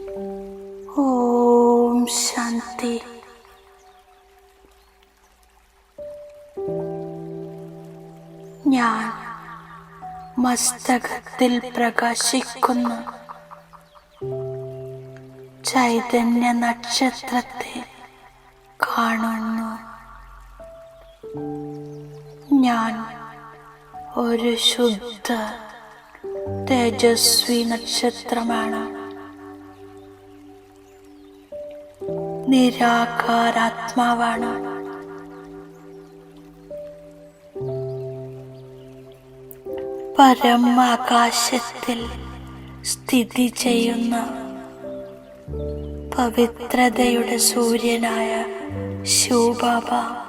ഓം ശാന്തി. ഞാൻ മസ്തകത്തിൽ പ്രകാശിക്കുന്ന ചൈതന്യ നക്ഷത്രത്തെ കാണുന്നു. ഞാൻ ഒരു ശുദ്ധ തേജസ്വി നക്ഷത്രമാണ്. നിരാകാരാത്മാവാണ്. പരമാകാശത്തിൽ സ്ഥിതി ചെയ്യുന്ന പവിത്രതയുടെ സൂര്യനായ ശിവബാബ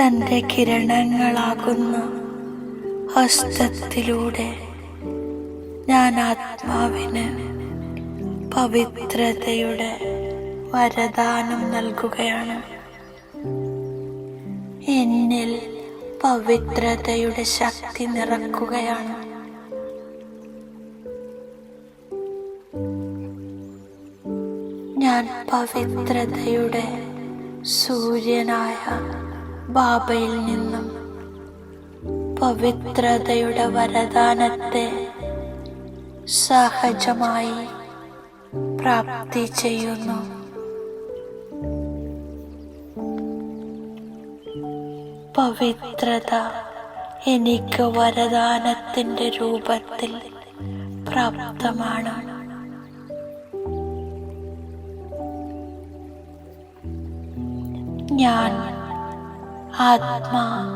തന്റെ കിരണങ്ങളാകുന്ന ഹസ്തത്തിലൂടെ ഞാൻ ആത്മാവിന് പവിത്രതയുടെ വരദാനം നൽകുകയാണ്. എന്നിൽ പവിത്രതയുടെ ശക്തി നിറക്കുകയാണ്. ഞാൻ പവിത്രതയുടെ സൂര്യനായ ബാബയിൽ നിന്നും പവിത്രതയുടെ വരദാനത്തെ സഹജമായി പ്രാപ്തി ചെയ്യുന്നു. പവിത്രത എനിക്ക് വരദാനത്തിന്റെ രൂപത്തിൽ പ്രാപ്തമാണ്. ഞാൻ ആത്മാ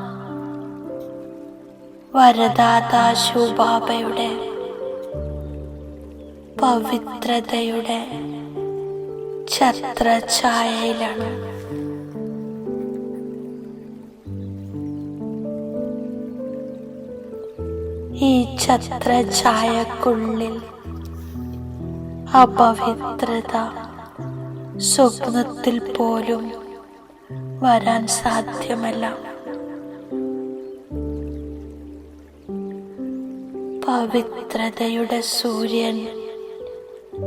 വരദാതാ ശിവബാബയുടെ പവിത്രതയുടെ ഛത്രഛായയിലാണ്. ഈ ഛത്രഛായക്കുള്ളിൽ അപവിത്രത സ്വപ്നത്തിൽ പോലും വരാൻ സാധ്യമല്ല. പവിത്രതയുടെ സൂര്യൻ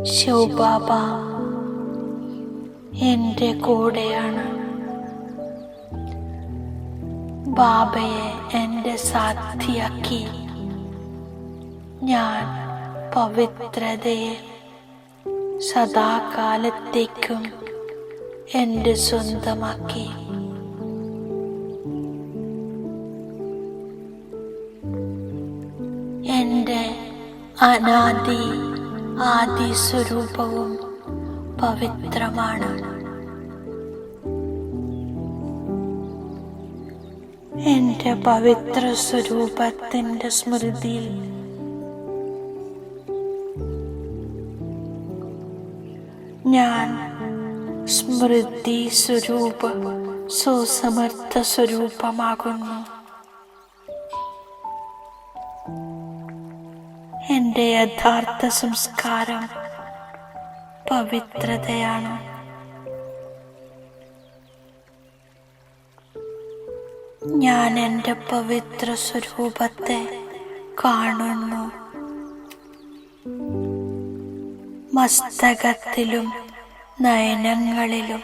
ശിവബാബ എന്റെ കൂടെയാണ്. ബാബയെ എന്റെ സാക്ഷിയാക്കി ഞാൻ പവിത്രതയെ സദാകാലത്തേക്കും എന്റെ സ്വന്തമാക്കി. എന്റെ അനാദി ആദി സ്വരൂപവും പവിത്രമാണ്. എന്റെ പവിത്ര സ്വരൂപത്തിന്റെ സ്മൃതിയിൽ ഞാൻ സ്മൃതി സ്വരൂപ സുസമർത്ഥ സ്വരൂപമാകുന്നു. എന്റെ യഥാർത്ഥ സംസ്കാരം പവിത്രതയാണ്. ഞാൻ എന്റെ പവിത്ര സ്വരൂപത്തെ കാണുന്നു. മസ്തകത്തിലും നയനങ്ങളിലും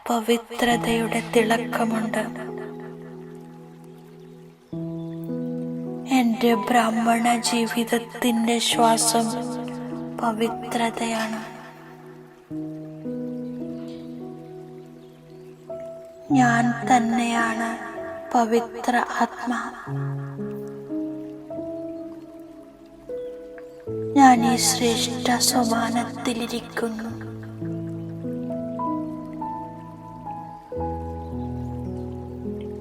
പവിത്രതയുടെ തിളക്കമുണ്ട്. എന്റെ ബ്രാഹ്മണ ജീവിതത്തിന്റെ ശ്വാസം പവിത്രതയാണ്. ഞാൻ തന്നെയാണ് പവിത്ര ആത്മാ. ഞാൻ ഈ ശ്രേഷ്ഠ സോപാനത്തിലിരിക്കുന്നു.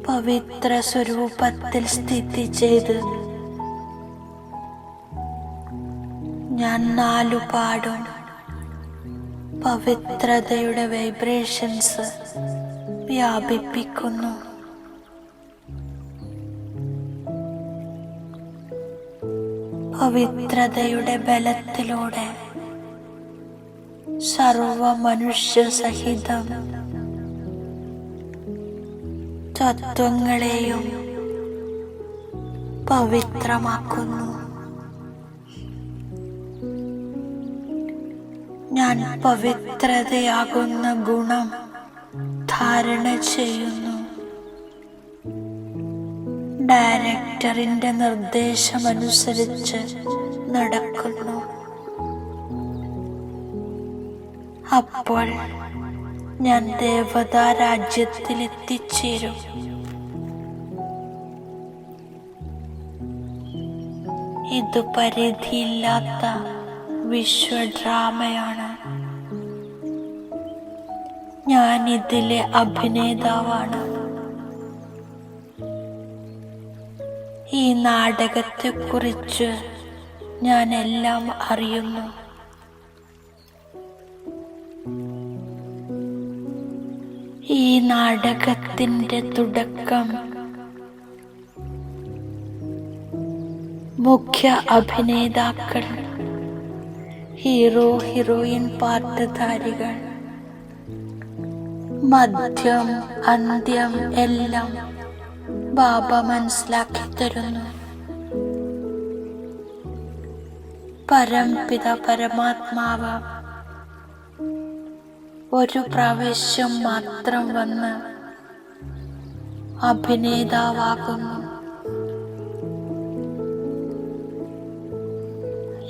പവിത്ര സ്വരൂപത്തിൽ സ്ഥിതി ചെയ്ത് ഞാൻ നാലുപാടും പവിത്രതയുടെ വൈബ്രേഷൻസ് വ്യാപിപ്പിക്കുന്നു. പവിത്രതയുടെ ബലത്തിലൂടെ സർവ മനുഷ്യ സഹിതം തത്വങ്ങളെയും പവിത്രമാക്കുന്നു. ഞാൻ പവിത്രതയാകുന്ന ഗുണം ധാരണ ചെയ്യുന്നു. ഡയറക്ടറിന്റെ നിർദ്ദേശമനുസരിച്ച് നടക്കുന്നു. അപ്പോൾ ഞാൻ ദേവതാ രാജ്യത്തിൽ എത്തിച്ചേരും. ഇത് പരിധിയില്ലാത്ത വിശ്വഡ്രാമയാണ്. ഞാൻ ഇതിലെ അഭിനേതാവാണ്. ഈ നാടകത്തെക്കുറിച്ച് ഞാൻ എല്ലാം അറിയുന്നു. ഈ നാടകത്തിന്റെ തുടക്കം മുഖ്യ അഭിനേതാക്കൾ, ഹീറോ ഹീറോയിൻ പാട്ടുധാരികൾ, മധ്യം അന്ത്യം എല്ലാം ബാബ മനസ്സിലാക്കി തരുന്നു. പരംപിത പരമാത്മാവ് ഒരു പ്രാവശ്യം മാത്രം വന്ന് അഭിനേതാവാകുന്നു.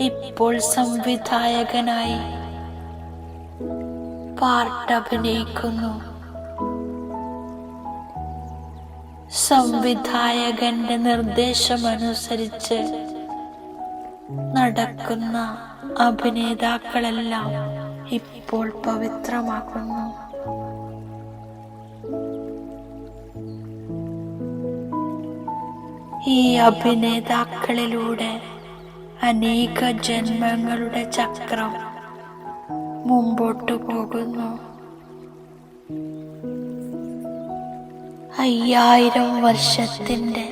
ഇപ്പോൾ സംവിധായകനായി പാർട്ട് അഭിനയിക്കുന്നു. സംവിധായകന്റെ നിർദ്ദേശമനുസരിച്ച് നടക്കുന്ന അഭിനേതാക്കളെല്ലാം ഇപ്പോൾ പവിത്രമാക്കുന്നു. ഈ അഭിനേതാക്കളിലൂടെ അനേക ജന്മങ്ങളുടെ ചക്രം മുമ്പോട്ടു പോകുന്നു. 5000 വർഷത്തിന്റെ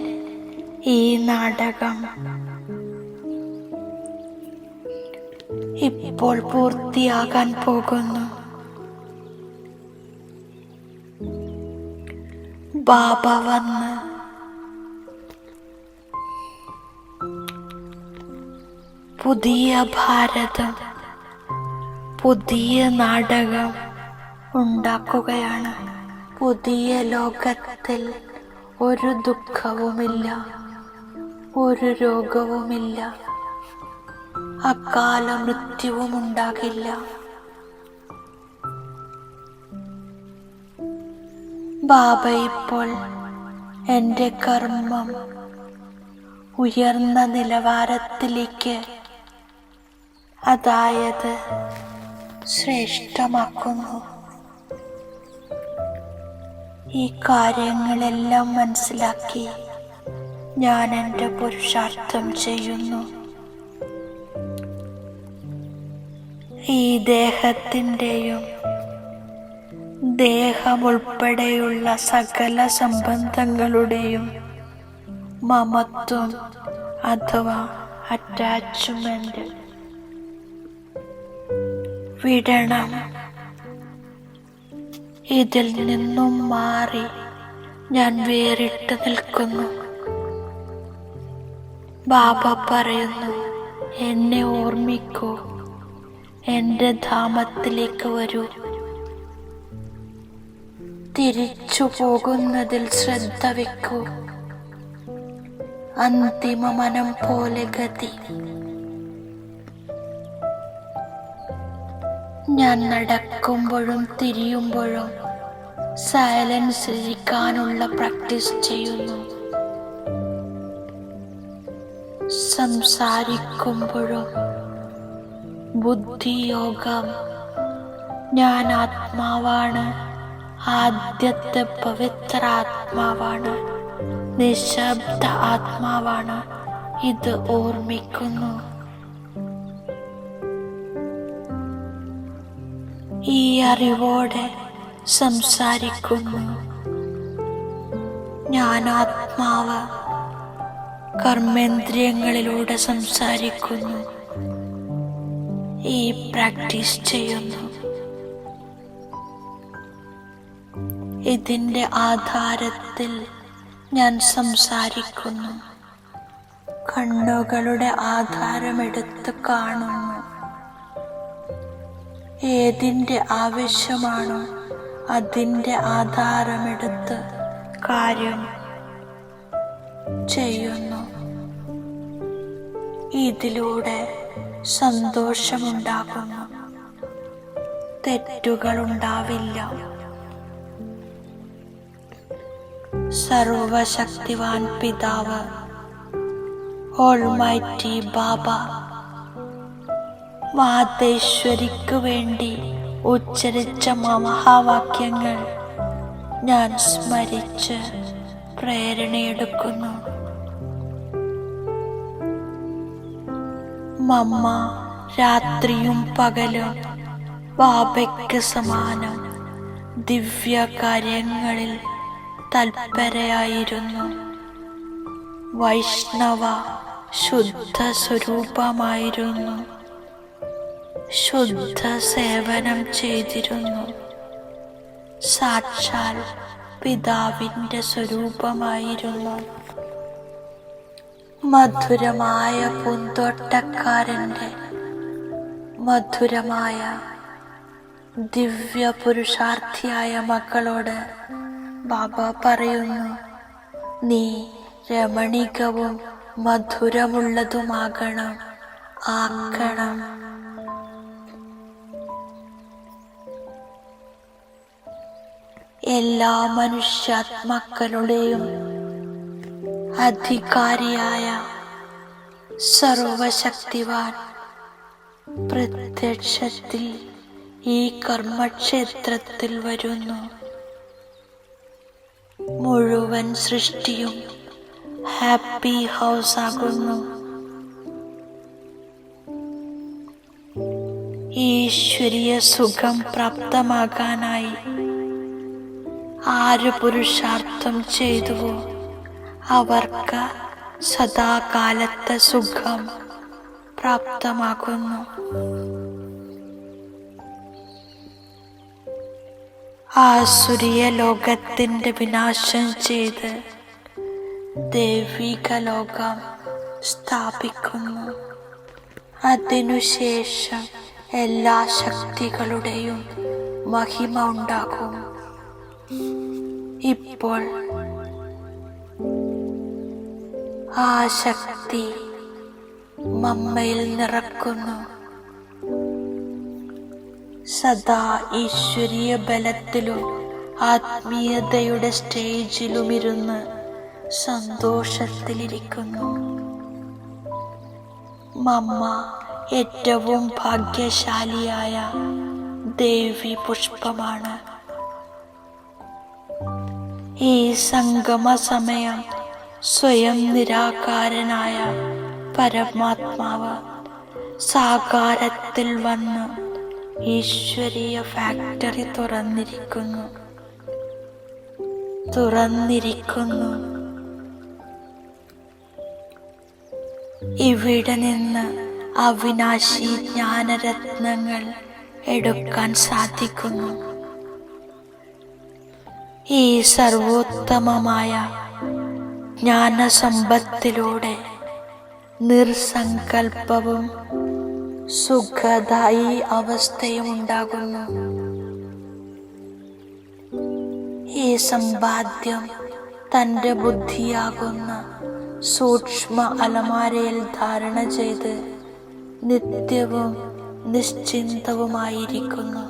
ഈ നാടകം ഇപ്പോൾ പൂർത്തിയാകാൻ പോകുന്നു. ബാബ വന്ന് പുതിയ ഭാരതം, പുതിയ നാടകം ഉണ്ടാക്കുകയാണ്. പുതിയ ലോകത്തിൽ ഒരു ദുഃഖവുമില്ല, ഒരു രോഗവുമില്ല, അകാല മൃത്യുവും ഉണ്ടാകില്ല. ബാബ ഇപ്പോൾ എൻ്റെ കർമ്മം ഉയർന്ന നിലവാരത്തിലേക്ക്, അതായത് ശ്രേഷ്ഠമാക്കുന്നു. ഈ കാര്യങ്ങളെല്ലാം മനസ്സിലാക്കി ഞാൻ എൻ്റെ പുരുഷാർത്ഥം ചെയ്യുന്നു. ഈ ദേഹത്തിൻ്റെയും ദേഹമുൾപ്പെടെയുള്ള സകല സംബന്ധങ്ങളുടെയും മമത്വം അഥവാ അറ്റാച്ച്മെന്റ് വിടണം. ഇതിൽ നിന്നും മാറി ഞാൻ വേറിട്ട് നിൽക്കുന്നു. ബാബ പറയുന്നു, എന്നെ ഓർമ്മിക്കൂ, എൻ്റെ ധാമത്തിലേക്ക് വരൂ. തിരിച്ചു പോകുന്നതിൽ ശ്രദ്ധ വെക്കൂ. അന്തിമ മനം പോലെ ഗതി. ഞാൻ നടക്കുമ്പോഴും തിരിയുമ്പോഴും സൈലൻസ് ഇരിക്കാനുള്ള പ്രാക്ടീസ് ചെയ്യുന്നു. സംസാരിക്കുമ്പോഴും ബുദ്ധിയോഗം. ഞാൻ ആത്മാവാണ്, ആദ്യത്തെ പവിത്ര ആത്മാവാണ്, നിശബ്ദ ആത്മാവാണ്. ഇത് ഓർമ്മിക്കുന്നു. ഈ അറിവോടെ സംസാരിക്കുന്നു. ഞാൻ ആത്മാവ് കർമ്മേന്ദ്രിയങ്ങളിലൂടെ സംസാരിക്കുന്നു. ഈ പ്രാക്ടീസ് ചെയ്യുന്നു. ഇതിന്റെ ആധാരത്തിൽ ഞാൻ സംസാരിക്കുന്നു. കണ്ണുകളുടെ ആധാരമെടുത്ത് കാണുന്നു. ഏതിൻ്റെ ആവശ്യമാണോ അതിൻ്റെ ആധാരമെടുത്ത് കാര്യം ചെയ്യുന്നു. ഇതിലൂടെ സന്തോഷമുണ്ടാകുന്നു. തെറ്റുകളുണ്ടാവില്ല. സർവശക്തിവാൻ പിതാവ് ഓൾമൈറ്റി ബാബ മാതേശ്വരിക്കു വേണ്ടി ഉച്ചരിച്ച മഹാവാക്യങ്ങൾ ഞാൻ സ്മരിച്ച് പ്രേരണയെടുക്കുന്നു. മമ്മ രാത്രിയും പകലും ബാബയ്ക്ക് സമാനം ദിവ്യകാര്യങ്ങളിൽ തൽപരയായിരുന്നു. വൈഷ്ണവ ശുദ്ധ സ്വരൂപമായിരുന്നു. ശുദ്ധ സേവനം ചെയ്തിരുന്നു. സാക്ഷാൽ പിതാവിൻ്റെ സ്വരൂപമായിരുന്നു. മധുരമായ പൂന്തോട്ടക്കാരൻ്റെ മധുരമായ ദിവ്യ പുരുഷാർത്ഥിയായ മക്കളോട് ബാബ പറയുന്നു, നീ രമണീകവും മധുരമുള്ളതുമാകണം, ആക്കണം. എല്ലാ മനുഷ്യാത്മാക്കളുടെയും അധികാരിയായ സർവശക്തിവാൻ പ്രത്യക്ഷത്തിൽ ഈ കർമ്മക്ഷേത്രത്തിൽ വരുന്നു. മുഴുവൻ സൃഷ്ടിയും ഹാപ്പി ഹൗസ് ആകുന്നു. ഈശ്വരീയ സുഖം പ്രാപ്തമാകാനായി ആര് പുരുഷാർത്ഥം ചെയ്തുവോ അവർക്ക് സദാകാലത്തെ സുഖം പ്രാപ്തമാകുന്നു. ആസുരീയ ലോകത്തിന്റെ വിനാശം ചെയ്ത് ദൈവിക ലോകം സ്ഥാപിക്കുന്നു. അതിനുശേഷം എല്ലാ ശക്തികളുടെയും മഹിമ ഉണ്ടാകും. ഇപ്പോൾ ആ ശക്തി മമ്മയിൽ നിറക്കുന്നു. സദാ ഈശ്വരീയ ബലത്തിലും ആത്മീയതയുടെ സ്റ്റേജിലുമിരുന്ന് സന്തോഷത്തിലിരിക്കുന്നു. മമ്മ ഏറ്റവും ഭാഗ്യശാലിയായ ദേവി പുഷ്പമാണ്. ഈ സംഗമ സമയം സ്വയം നിരാകാരനായ പരമാത്മാവ് സാകാരത്തിൽ വന്ന് ഈശ്വരീയ ഫാക്ടറി തുറന്നിരിക്കുന്നു. ഇവിടെ നിന്ന് അവിനാശി ജ്ഞാനരത്നങ്ങൾ എടുക്കാൻ സാധിക്കുന്നു. ഈ സർവോത്തമമായ ജ്ഞാനസമ്പത്തിലൂടെ നിർസങ്കൽപ്പവും സുഖദായി അവസ്ഥയും ഉണ്ടാകുന്നു. ഈ സമ്പാദ്യം തൻ്റെ ബുദ്ധിയാകുന്ന സൂക്ഷ്മ അലമാരയിൽ ധാരണ ചെയ്ത് നിത്യവും നിശ്ചിന്തവുമായിരിക്കുന്നു.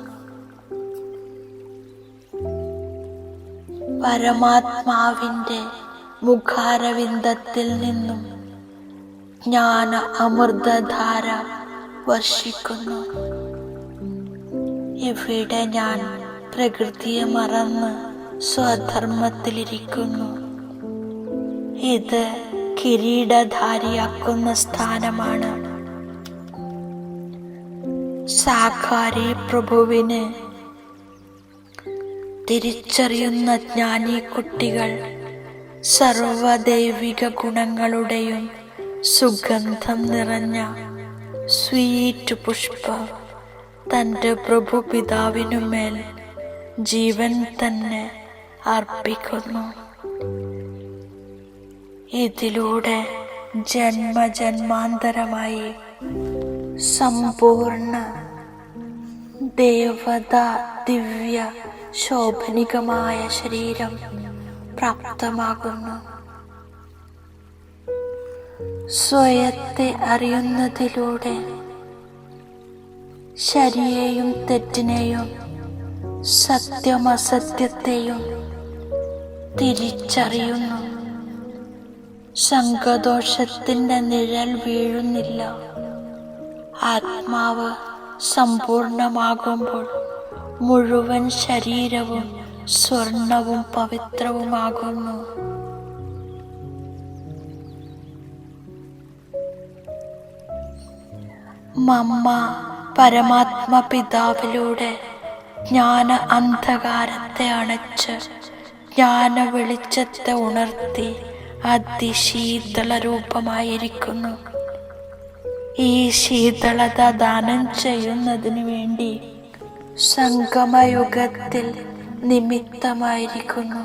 പരമാത്മാവിൻ്റെ മുഖാരവിന്ദത്തിൽ നിന്നും ജ്ഞാന അമൃതധാര വർഷിക്കുന്നു. ഇവിടെ ഞാൻ പ്രകൃതിയെ മറന്ന് സ്വധർമ്മത്തിലിരിക്കുന്നു. ഇത് കിരീടധാരിയാക്കുന്ന സ്ഥാനമാണ്. സാകാരി പ്രഭുവിനെ തിരിച്ചറിയുന്ന ജ്ഞാനി കുട്ടികൾ സർവദൈവിക ഗുണങ്ങളുടെയും സുഗന്ധം നിറഞ്ഞ സ്വീറ്റ് പുഷ്പം തൻ്റെ പ്രഭു പിതാവിനുമേൽ ജീവൻ തന്നെ അർപ്പിക്കുന്നു. ഇതിലൂടെ ജന്മജന്മാന്തരമായി സമ്പൂർണ്ണ ദേവത ദിവ്യ ശോഭനികമായ ശരീരം പ്രാപ്തമാകുന്നു. സ്വയത്തെ അറിയുന്നതിലൂടെ ശരിയെയും തെറ്റിനെയും സത്യമസത്യത്തെയും തിരിച്ചറിയുന്നു. സംഘദോഷത്തിന്റെ നിഴൽ വീഴുന്നില്ല. ആത്മാവ് സമ്പൂർണമാകുമ്പോൾ മുഴുവൻ ശരീരവും സ്വർണവും പവിത്രവുമാകുന്നു. മമ്മ പരമാത്മ പിതാവിലൂടെ ജ്ഞാന അന്ധകാരത്തെ അണച്ച് ജ്ഞാന വെളിച്ചത്തെ ഉണർത്തി അതിശീതള രൂപമായിരിക്കുന്നു. ഈ ശീതളത ദാനം ചെയ്യുന്നതിന് വേണ്ടി സംഗമയുഗത്തിൽ നിമിത്തമായിരിക്കുന്നു.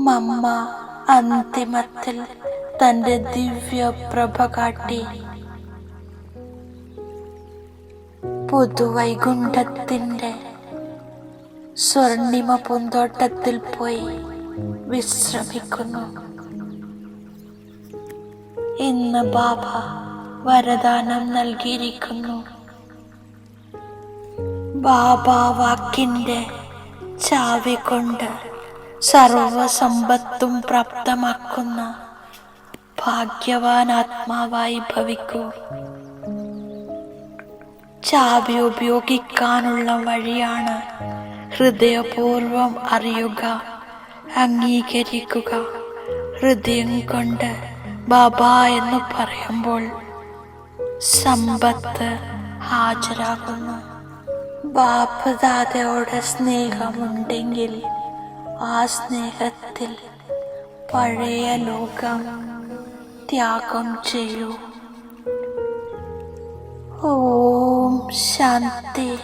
മമ്മ അന്തിമത്തിൽ തന്റെ ദിവ്യ പ്രഭ കാട്ടി പുതുവൈകുണ്ഠത്തിന്റെ സ്വർണിമ പൂന്തോട്ടത്തിൽ പോയി വിശ്രമിക്കുന്നു. ഇന്ന് ബാബ വരദാനം നൽകിയിരിക്കുന്നു. ബാബ വാക്കിന്റെ ചാവി കൊണ്ട് സർവസമ്പത്തും പ്രാപ്തമാക്കുന്ന ഭാഗ്യവാൻ ആത്മാവായി ഭവിക്കൂ. ചാവി ഉപയോഗിക്കാനുള്ള വഴിയാണ് ഹൃദയപൂർവം അറിയുക, അംഗീകരിക്കുക. ഹൃദയം കൊണ്ട് ബാബ എന്ന് പറയുമ്പോൾ സമ്പത്ത് ഹാജരാകുന്നു. ബാപ്പദാദയോട് സ്നേഹമുണ്ടെങ്കിൽ ആ സ്നേഹത്തിൽ പഴയ ലോകം ത്യാഗം ചെയ്യൂ. ഓം ശാന്തി.